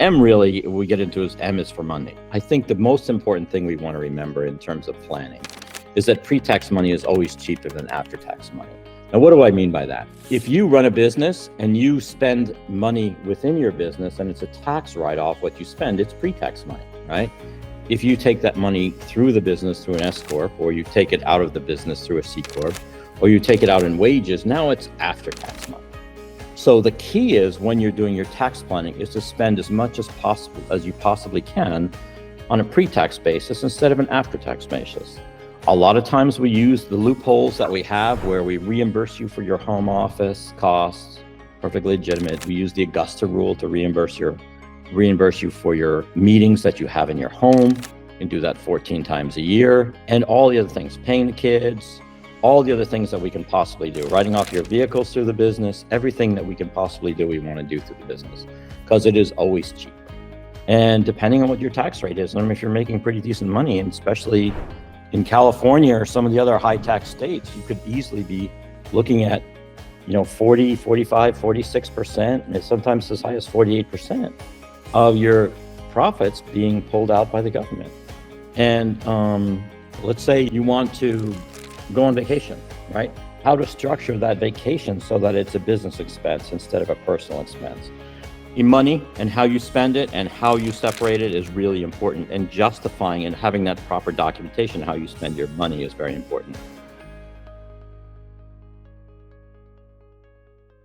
M really, we get into is M is for money. I think the most important thing we want to remember in terms of planning is that pre-tax money is always cheaper than after-tax money. Now, what do I mean by that? If you run a business and you spend money within your business and it's a tax write-off, what you spend, it's pre-tax money, right? If you take that money through the business through an S Corp, or you take it out of the business through a C Corp, or you take it out in wages, now it's after-tax money. So the key is when you're doing your tax planning is to spend as much as possible as you possibly can on a pre-tax basis instead of an after-tax basis. A lot of times we use the loopholes that we have where we reimburse you for your home office costs, perfectly legitimate. We use the Augusta rule to reimburse you for your meetings that you have in your home. You can do that 14 times a year, and all the other things, paying the kids, all the other things that we can possibly do, writing off your vehicles through the business, everything that we can possibly do, we want to do through the business because it is always cheaper. And depending on what your tax rate is, if you're making pretty decent money, and especially in California or some of the other high tax states, you could easily be looking at 40, 45, 46%, and sometimes as high as 48% of your profits being pulled out by the government. And let's say you want to go on vacation, right? How to structure that vacation so that it's a business expense instead of a personal expense. Your money and how you spend it and how you separate it is really important, and justifying and having that proper documentation how you spend your money is very important.